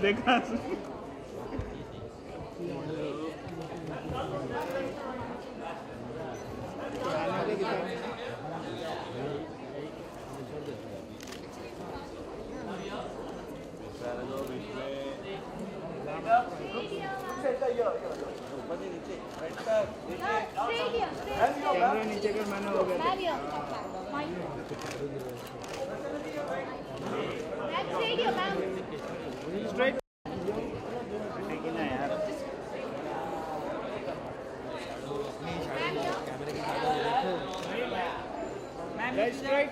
देखा कैमरा नीचे कर मैंने हो गया स्ट्रेट यार स्ट्रेट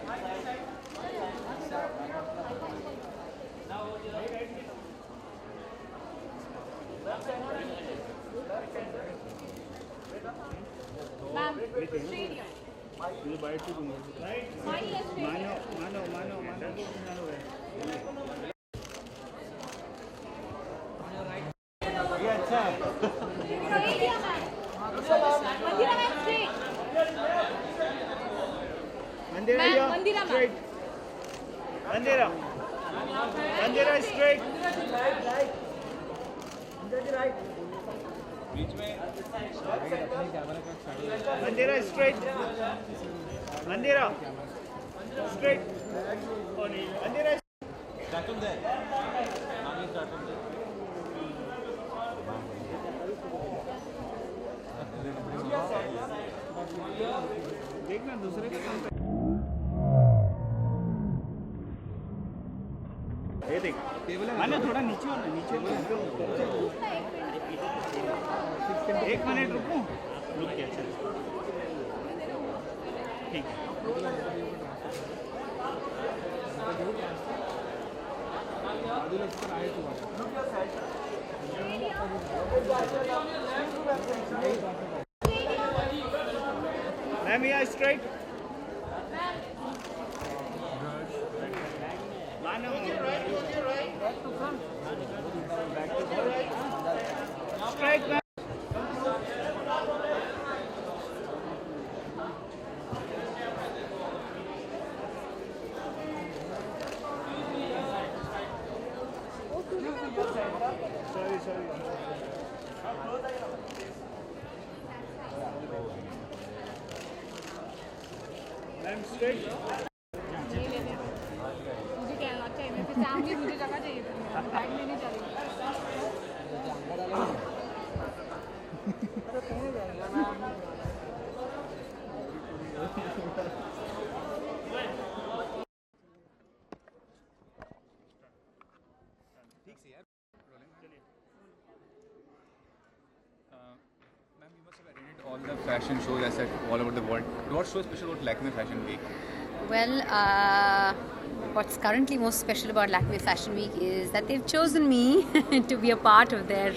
ये बाइट से मानो मानो मानो मानो ये अच्छा मंदिरा स्ट्रेट मंदिरा स्ट्रेट बीच में मंदिरा स्ट्रेट मंदिरा स्ट्रेट मंदिरा देखना दूसरे के काम ये देख मैंने थोड़ा नीचे हो ना नीचे एक मिनट रुको रुक गया चल ठीक मैम यहाँ straight strike sorry ma'am straight मुझे कहना चाहिए मैं फैमिली मुझे जगह चाहिए बैग लेने चली ठीक से यार ma'am you must have attended all the fashion shows as such all over the world. What's so special about Lakme Fashion Week? Well, what's currently most special about Lakme Fashion Week is that they've chosen me to be a part of their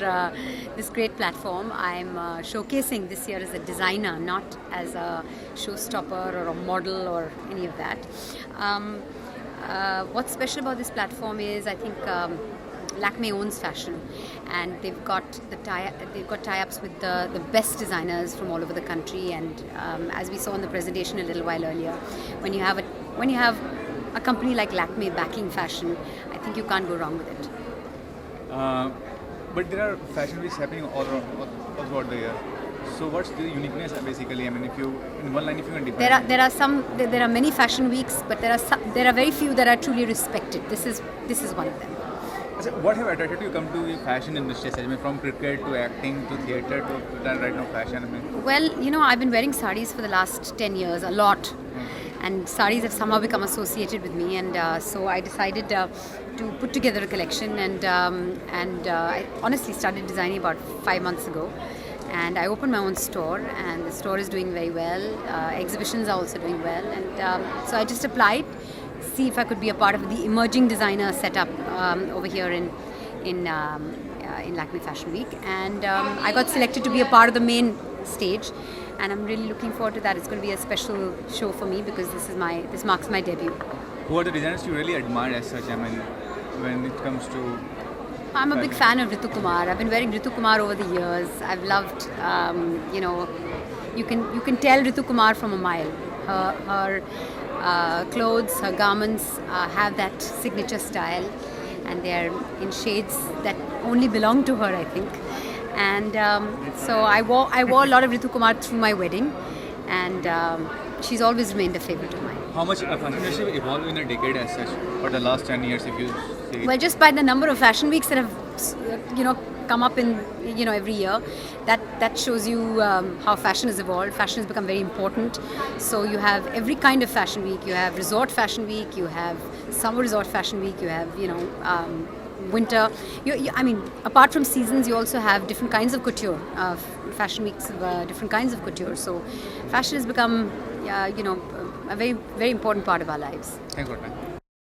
this great platform. I'm showcasing this year as a designer, not as a showstopper or a model or any of that. What's special about this platform is I think Lakme owns fashion, and they've got tie-ups with the best designers from all over the country. And as we saw in the presentation a little while earlier, when you have a company like Lakme backing fashion, I think you can't go wrong with it. But there are fashion weeks happening all throughout the year. So what's the uniqueness basically? I mean, if you in one line, if you can define. There are many fashion weeks, but there are very few that are truly respected. This is one of them. So what have attracted you to come to the fashion industry? I mean, from cricket to acting to theatre to right now fashion. I mean. Well, I've been wearing sarees for the last 10 years, a lot. And sarees have somehow become associated with me, and so I decided to put together a collection, and I honestly started designing about 5 months ago. And I opened my own store, and the store is doing very well. Exhibitions are also doing well, and so I just applied, see if I could be a part of the emerging designer setup over here in Lakme Fashion Week, and I got selected to be a part of the main stage, and I'm really looking forward to that. It's going to be a special show for me because this marks my debut. Who are the designers you really admire as such? I mean, when it comes to. I'm a big fan of Ritu Kumar. I've been wearing Ritu Kumar over the years. I've loved, you can tell Ritu Kumar from a mile. Her clothes, her garments have that signature style, and they are in shades that only belong to her, I think. And so I wore a lot of Ritu Kumar through my wedding, and she's always remained a favorite of mine. How much fashion industry evolved in a decade as such, for the last 10 years, if you say? Well, just by the number of fashion weeks that have, come up in, every year, that shows you how fashion has evolved. Fashion has become very important. So you have every kind of fashion week. You have resort fashion week. You have summer resort fashion week. You have, winter. I mean, apart from seasons, you also have different kinds of couture. Fashion weeks of different kinds of couture. So fashion has become, a very, very important part of our lives. Thanks for that.